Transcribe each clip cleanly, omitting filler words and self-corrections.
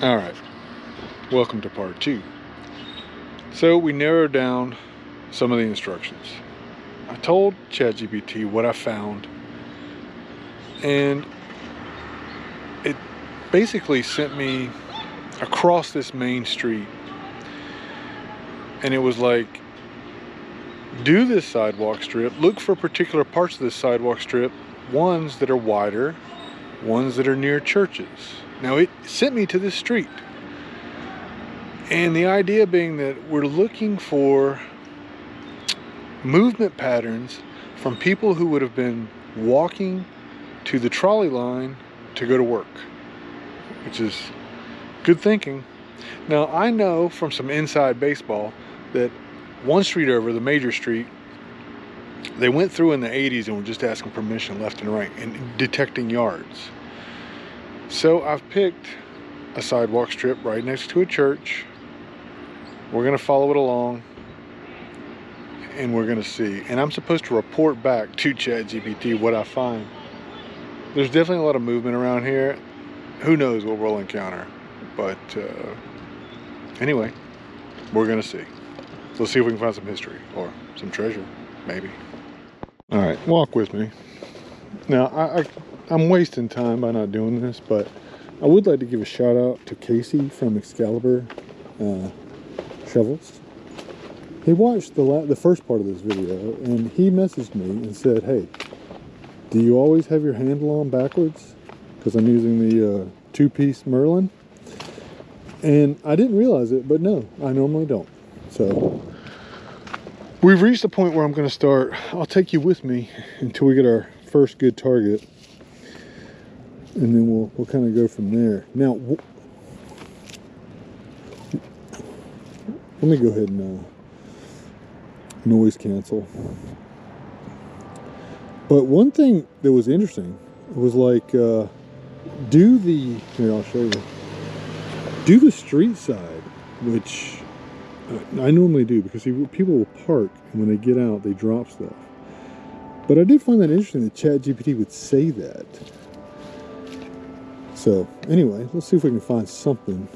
All right, welcome to part 2. So we narrowed down some of the instructions. I told ChatGPT what I found, and it basically sent me across this main street, and it was like, do this sidewalk strip, look for particular parts of this sidewalk strip, ones that are wider, ones that are near churches. Now it sent me to this street, and the idea being that we're looking for movement patterns from people who would have been walking to the trolley line to go to work, which is good thinking. Now I know from some inside baseball that one street over, the major street, they went through in the 80s and were just asking permission left and right and detecting yards. So I've picked a sidewalk strip right next to a church. We're going to follow it along, and we're going to see. And I'm supposed to report back to ChatGPT what I find. There's definitely a lot of movement around here. Who knows what we'll encounter. But anyway, we're going to see. Let's see if we can find some history or some treasure, maybe. All right, walk with me. Now, I'm wasting time by not doing this, but I would like to give a shout out to Casey from Excalibur Shovels. He watched the first part of this video, and he messaged me and said, hey, do you always have your handle on backwards? Because I'm using the two-piece Merlin. And I didn't realize it, but no, I normally don't. So we've reached the point where I'm going to start. I'll take you with me until we get our first good target, and then we'll kind of go from there. Now, let me go ahead and noise cancel. But one thing that was interesting was like, here, I'll show you. Do the street side, which I normally do, because people will park, and when they get out, they drop stuff. But I did find that interesting that ChatGPT would say that. So anyway, let's see if we can find something.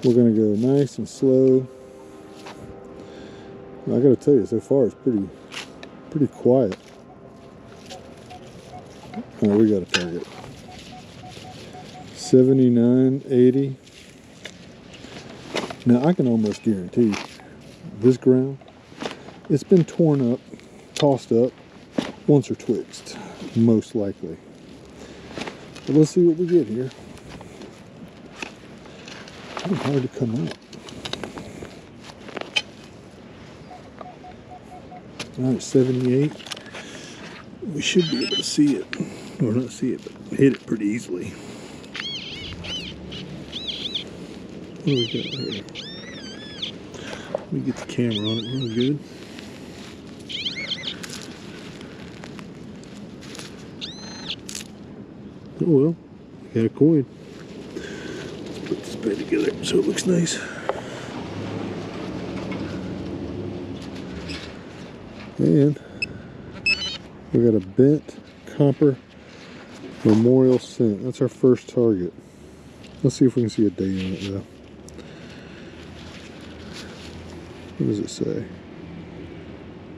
We're gonna go nice and slow. I gotta tell you, so far it's pretty quiet. All right, we got a target. 79, 80. Now I can almost guarantee this ground, it's been torn up, tossed up once or twixt, most likely. But let's see what we get here. It's kind of hard to come up. All right, 78. We should be able to see it, or not see it, but hit it pretty easily. What do we got here? Let me get the camera on it real good. Oh well, we got a coin. Let's put this back together so it looks nice. And we got a bent copper memorial cent. That's our first target. Let's see if we can see a date on it though. What does it say?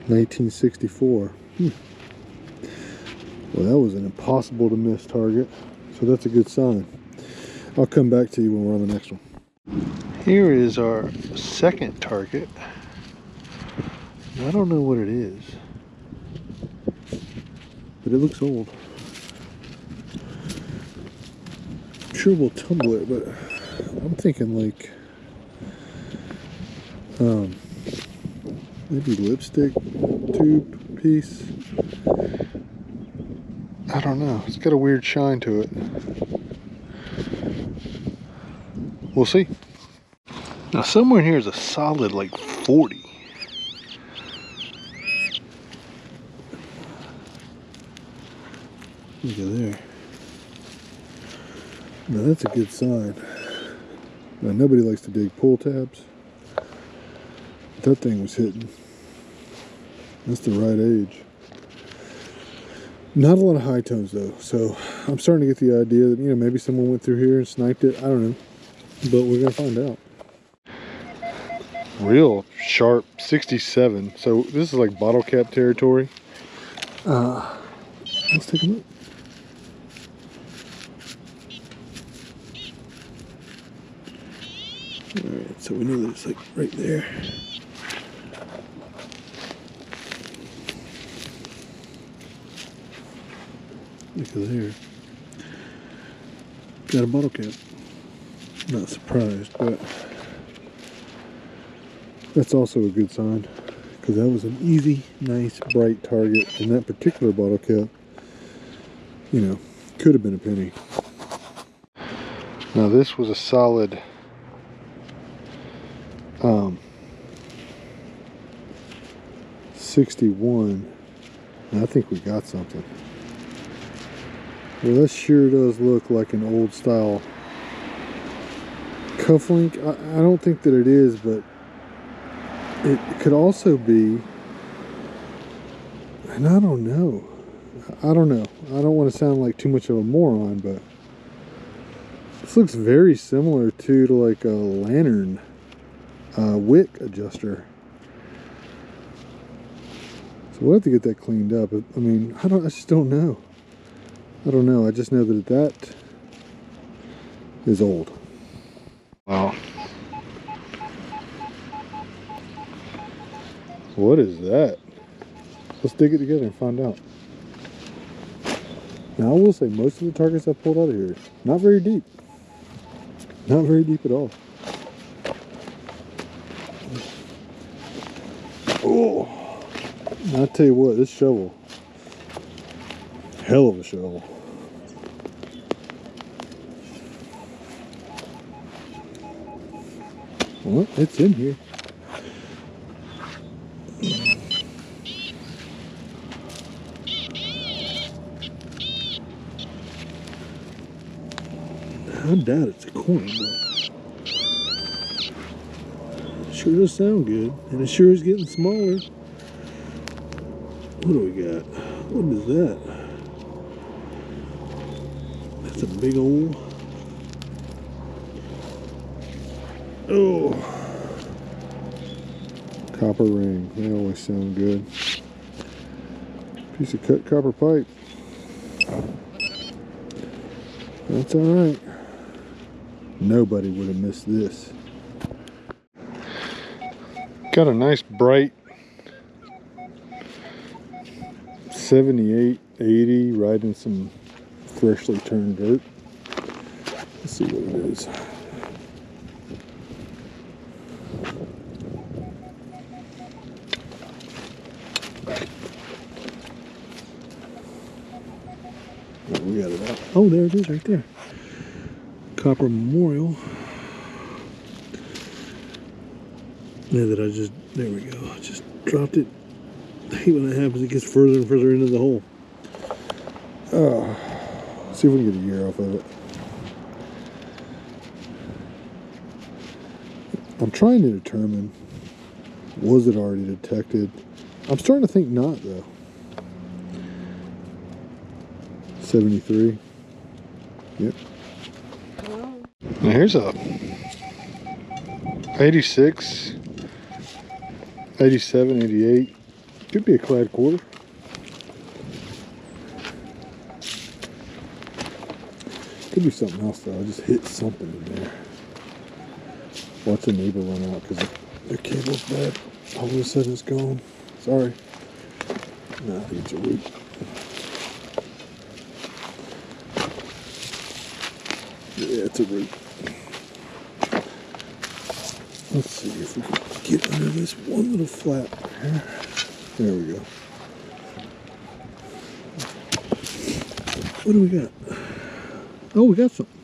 1964. Well, that was an impossible to miss target, so that's a good sign. I'll come back to you when we're on the next one. Here is our second target. I don't know what it is, but it looks old. I'm sure we'll tumble it, but I'm thinking like maybe lipstick tube piece. I don't know. It's got a weird shine to it. We'll see. Now somewhere in here is a solid like 40. Look at there. Now that's a good sign. Now nobody likes to dig pull tabs. That thing was hitting. That's the right age. Not a lot of high tones though, so I'm starting to get the idea that, you know, maybe someone went through here and sniped it. I don't know, but we're gonna find out. Real sharp 67. So this is like bottle cap territory. Let's take a look. All right, so we know that it's like right there. Look at there. Got a bottle cap. Not surprised, but that's also a good sign, because that was an easy, nice, bright target. And that particular bottle cap, you know, could have been a penny. Now this was a solid 61, and I think we got something. Well, that sure does look like an old style cufflink. I don't think that it is, but it could also be, and I don't know. I don't want to sound like too much of a moron, but this looks very similar to like a lantern wick adjuster. So we'll have to get that cleaned up. I mean, I just don't know. I don't know. I just know that that is old. Wow. What is that? Let's dig it together and find out. Now, I will say most of the targets I've pulled out of here, not very deep. Not very deep at all. Oh, I'll tell you what, this shovel, hell of a shovel. Well, it's in here. I doubt it's a coin, but it sure does sound good, and it sure is getting smaller. What do we got? What is that? That's a big old. Oh, copper ring. They always sound good. Piece of cut copper pipe. That's all right. Nobody would have missed this. Got a nice bright 78, 80, right in some freshly turned dirt. Let's see what it is. Oh, we got it out. Oh, there it is right there. Copper memorial. Now that there we go. I just dropped it. I hate when that happens. It gets further and further into the hole. Let's see if we can get a year off of it. I'm trying to determine, was it already detected? I'm starting to think not, though. 73. Yep. Now here's a 86, 87, 88. Could be a clad quarter. Could be something else though. I just hit something in there. Watch the neighbor run out because their cable's bad. All of a sudden it's gone. Sorry. No, I think it's a root. Yeah, it's a root. Let's see if we can get under this one little flap here. There we go. What do we got? Oh, we got something.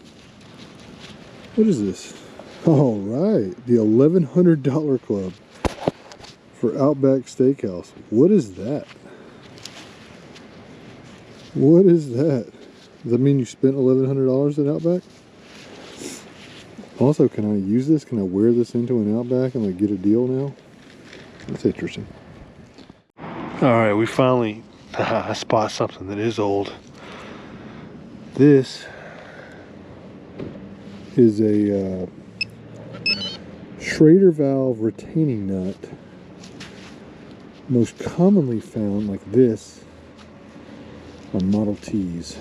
What is this? All right, the $1,100 club for Outback Steakhouse. What is that? What is that? Does that mean you spent $1,100 at Outback? Also, can I use this? Can I wear this into an Outback and like get a deal now? That's interesting. All right, we finally I spot something that is old. This is a Schrader valve retaining nut, most commonly found like this on Model Ts.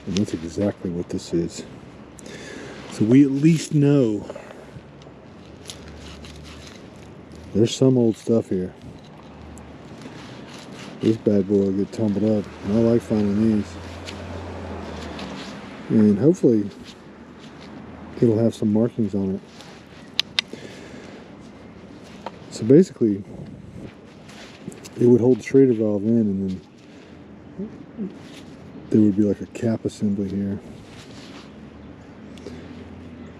And that's exactly what this is. So we at least know there's some old stuff here. This bad boy will get tumbled up. I like finding these. And hopefully it'll have some markings on it. So basically, it would hold the Schrader valve in, and then there would be like a cap assembly here.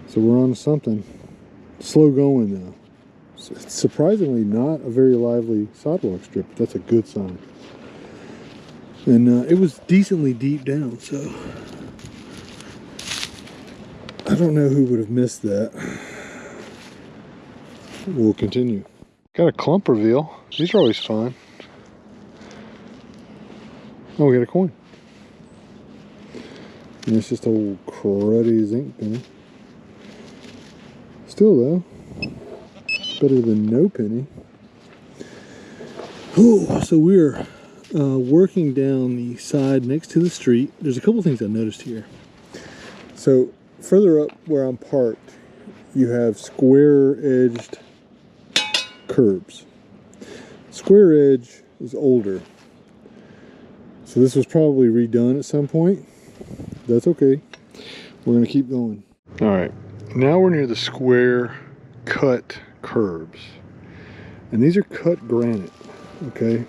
So we're on to something. Slow going though. So it's surprisingly not a very lively sidewalk strip, but that's a good sign. And it was decently deep down, so I don't know who would have missed that. We'll continue. Got a clump reveal. These are always fun. Oh, we got a coin. And it's just old cruddy zinc penny. Still though, better than no penny. Oh, so we're working down the side next to the street. There's a couple things I noticed here. So further up where I'm parked, you have square-edged curbs. Square edge is older, so this was probably redone at some point. That's okay. We're gonna keep going. All right, now we're near the square cut curbs, and these are cut granite. Okay,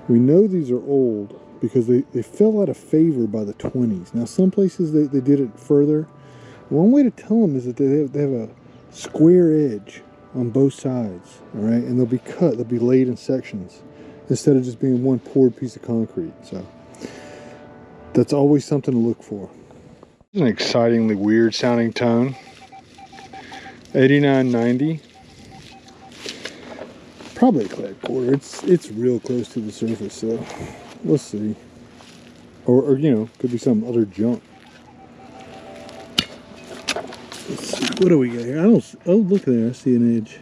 we know these are old because they fell out of favor by the 20s. Now some places they did it further. One way to tell them is that they have a square edge on both sides, all right, and they'll be cut, they'll be laid in sections instead of just being one poured piece of concrete. So that's always something to look for. It's an excitingly weird sounding tone. 89.90. Probably a clad quarter. It's real close to the surface, so we'll see. Or you know, could be some other junk. Let's see, what do we got here? Oh, look there, I see an edge.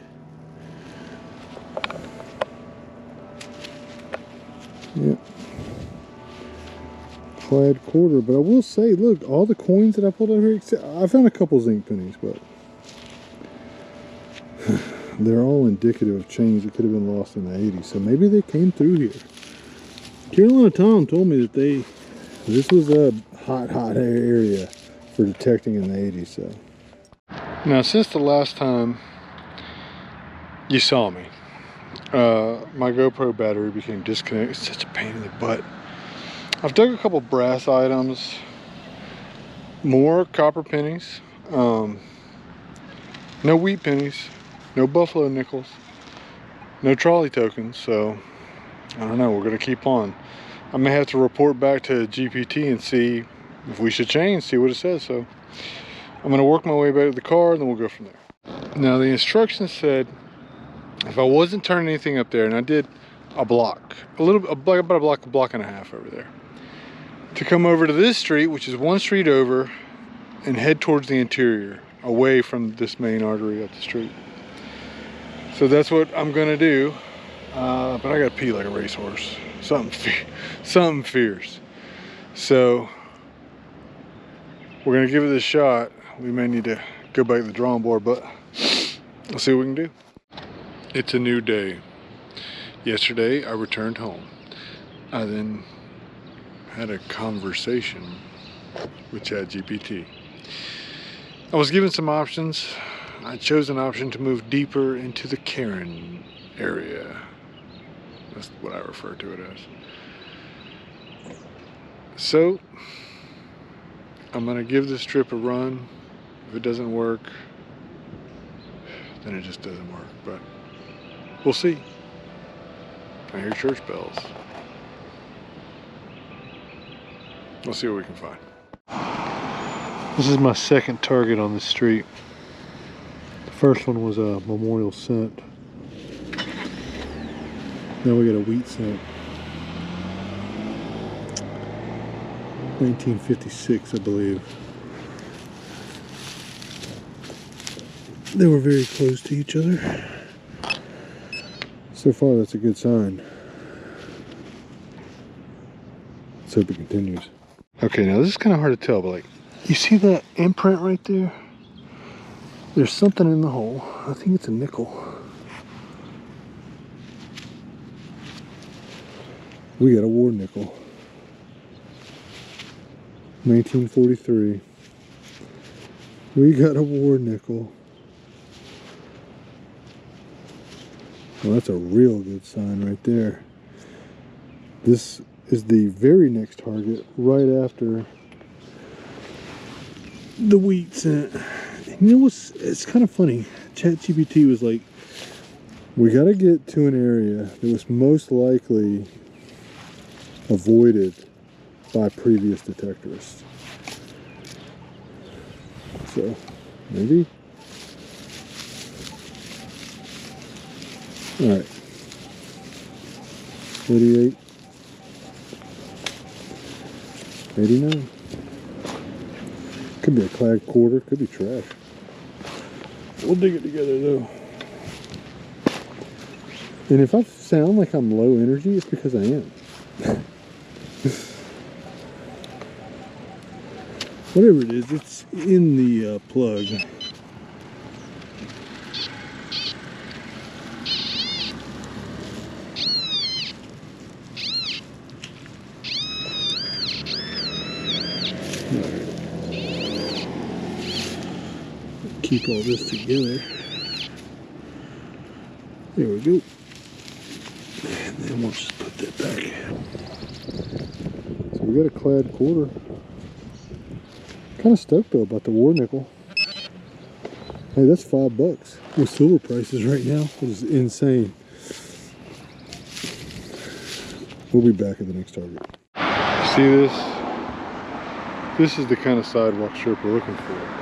Yep. Clad quarter, but I will say, look, all the coins that I pulled over here, I found a couple zinc pennies, but they're all indicative of change that could have been lost in the 80s, so maybe they came through here. Carolina Tom told me that this was a hot area for detecting in the 80s, so. Now, since the last time you saw me, my GoPro battery became disconnected. It's such a pain in the butt. I've dug a couple brass items, more copper pennies, no wheat pennies, no buffalo nickels, no trolley tokens, so I don't know, we're gonna keep on. I may have to report back to GPT and see if we should change, see what it says. So I'm gonna work my way back to the car and then we'll go from there. Now the instructions said if I wasn't turning anything up there, and I did a block, about a block and a half over there, to come over to this street, which is one street over, and head towards the interior, away from this main artery up the street. So that's what I'm gonna do, but I gotta pee like a racehorse. Something fierce. So we're gonna give it a shot. We may need to go back to the drawing board, but let's see what we can do. It's a new day. Yesterday I returned home. I then had a conversation with ChatGPT. I was given some options. I chose an option to move deeper into the Karen area. That's what I refer to it as. So I'm gonna give this trip a run. If it doesn't work, then it just doesn't work, but we'll see. I hear church bells. We'll see what we can find. This is my second target on this street. The first one was a memorial cent. Now we got a wheat cent. 1956, I believe. They were very close to each other. So far, that's a good sign. Let's hope it continues. Okay, now this is kind of hard to tell, but like, you see that imprint right there? There's something in the hole. I think it's a nickel. We got a war nickel. 1943. We got a war nickel. Well, that's a real good sign right there. This is the very next target, right after the wheat cent. You know what's, it's kind of funny. ChatGPT was like, we got to get to an area that was most likely avoided by previous detectorists. So, maybe. Alright. 88. 89. Could be a clad quarter, could be trash. We'll dig it together though. And if I sound like I'm low energy, it's because I am. Whatever it is, it's in the plug. Keep all this together. There we go. And then we'll just put that back. So we got a clad quarter. Kind of stoked though about the war nickel. Hey, that's $5 with silver prices right now. It is insane. We'll be back at the next target. See this? This is the kind of sidewalk strip we're looking for.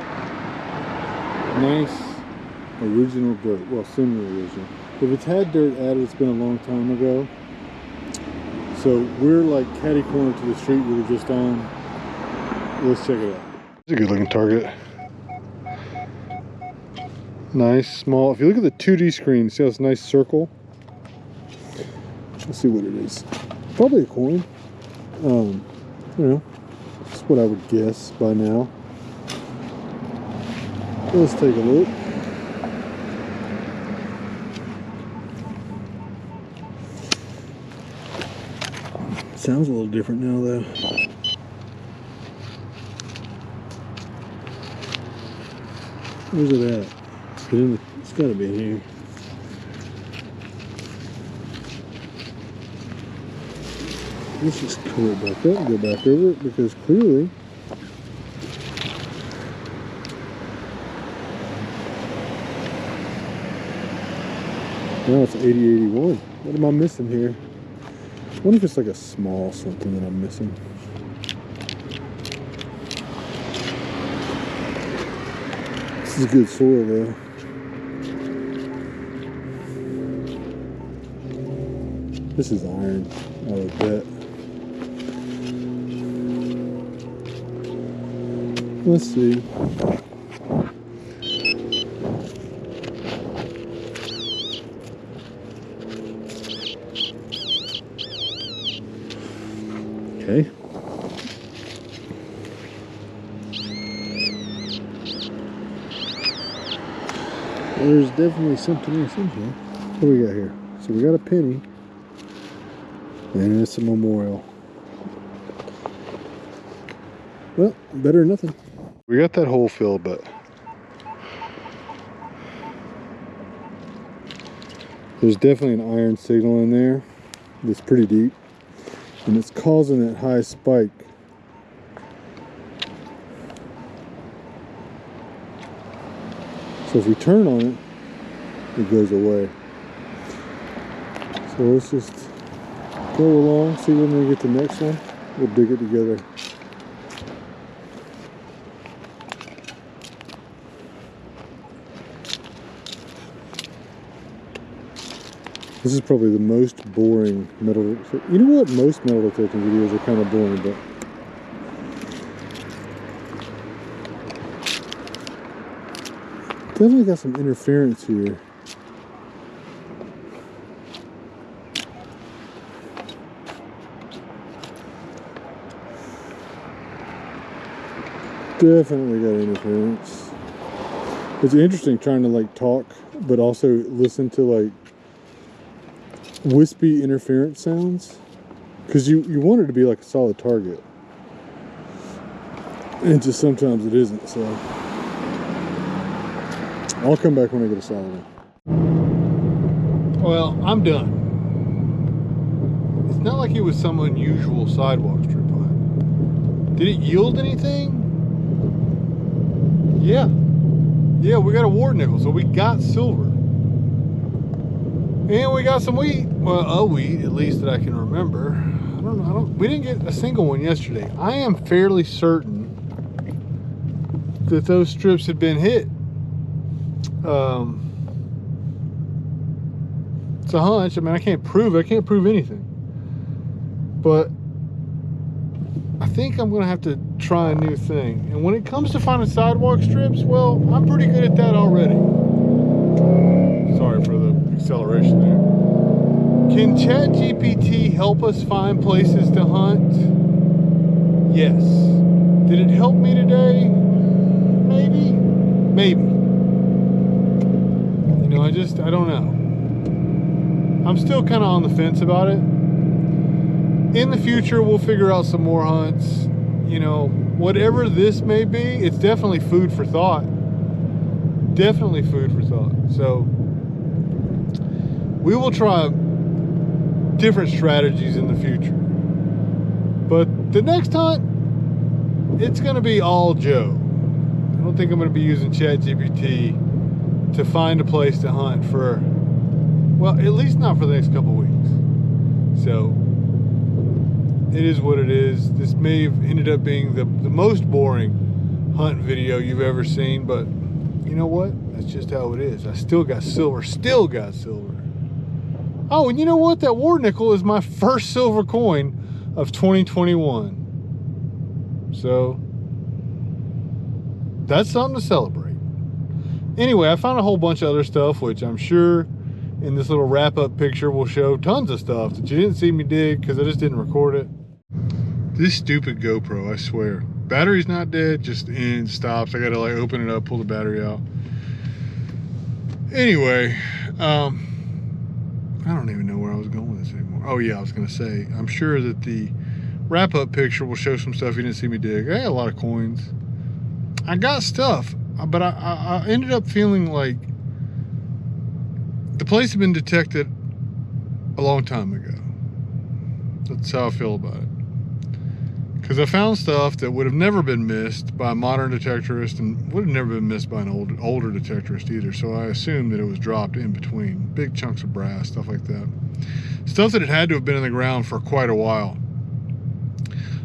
Nice original dirt. Well, semi-original. If it's had dirt added, it's been a long time ago. So we're like catty corner to the street we were just on. Let's check it out. It's a good looking target. Nice, small. If you look at the 2D screen, see how it's a nice circle? Let's see what it is. Probably a coin. You know, that's what I would guess by now. Let's take a look. Sounds a little different now though. Where's it at? It's gotta be in here. Let's just pull it back up and go back over it because clearly now it's 8081. What am I missing here? I wonder if it's like a small something that I'm missing. This is good soil though. This is iron, I would bet. Let's see. Okay. There's definitely something else in here. What do we got here? So we got a penny. And it's a memorial. Well, better than nothing. We got that hole filled, but there's definitely an iron signal in there that's pretty deep. And it's causing that high spike. So if we turn on it, it goes away. So let's just go along, see when we get the next one. We'll dig it together. This is probably the most boring metal. You know what? Most metal detecting videos are kind of boring, but definitely got some interference here. Definitely got interference. It's interesting trying to like talk, but also listen to like wispy interference sounds, because you want it to be like a solid target, and just sometimes it isn't. So I'll come back when I get a solid one. Well, I'm done. It's not like it was some unusual sidewalk strip hunt. Did it yield anything? Yeah, we got a ward nickel, so we got silver. And we got some wheat. Well, a wheat, at least that I can remember. I don't know. We didn't get a single one yesterday. I am fairly certain that those strips had been hit. It's a hunch. I mean, I can't prove it. I can't prove anything. But I think I'm going to have to try a new thing. And when it comes to finding sidewalk strips, well, I'm pretty good at that already. Sorry for the acceleration there. Can ChatGPT help us find places to hunt? Yes. Did it help me today? Maybe. Maybe. You know, I don't know. I'm still kind of on the fence about it. In the future, we'll figure out some more hunts. You know, whatever this may be, it's definitely food for thought. Definitely food for thought. So we will try different strategies in the future. But the next hunt, it's going to be all Joe. I don't think I'm going to be using ChatGPT to find a place to hunt for, well, at least not for the next couple weeks. So it is what it is. This may have ended up being the most boring hunt video you've ever seen, but you know what? That's just how it is. I still got silver. Still got silver. Oh, and you know what? That war nickel is my first silver coin of 2021. So that's something to celebrate. Anyway, I found a whole bunch of other stuff, which I'm sure in this little wrap-up picture will show tons of stuff that you didn't see me dig because I just didn't record it. This stupid GoPro, I swear. Battery's not dead, just stops. I gotta like open it up, pull the battery out. Anyway, I don't even know where I was going with this anymore. Oh yeah, I was gonna say, I'm sure that the wrap-up picture will show some stuff you didn't see me dig. I got a lot of coins. I got stuff, but I ended up feeling like the place had been detected a long time ago. That's how I feel about it. Because I found stuff that would have never been missed by a modern detectorist and would have never been missed by an older detectorist either. So I assumed that it was dropped in between. Big chunks of brass, stuff like that. Stuff that had to have been in the ground for quite a while.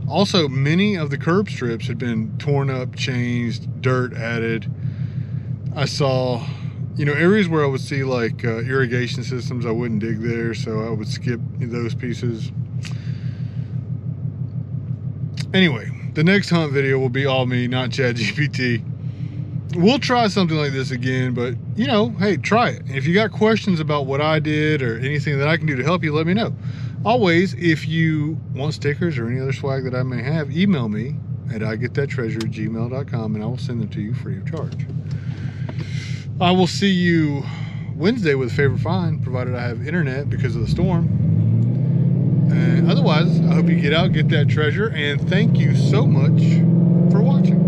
Also, many of the curb strips had been torn up, changed, dirt added. I saw, you know, areas where I would see like irrigation systems, I wouldn't dig there, so I would skip those pieces. Anyway, the next hunt video will be all me, not ChatGPT. We'll try something like this again, but you know, hey, try it. And if you got questions about what I did or anything that I can do to help you, let me know. Always, if you want stickers or any other swag that I may have, email me at igetthattreasure@gmail.com and I will send them to you free of charge. I will see you Wednesday with a favorite find, provided I have internet because of the storm. And otherwise, I hope you get out, get that treasure, and thank you so much for watching.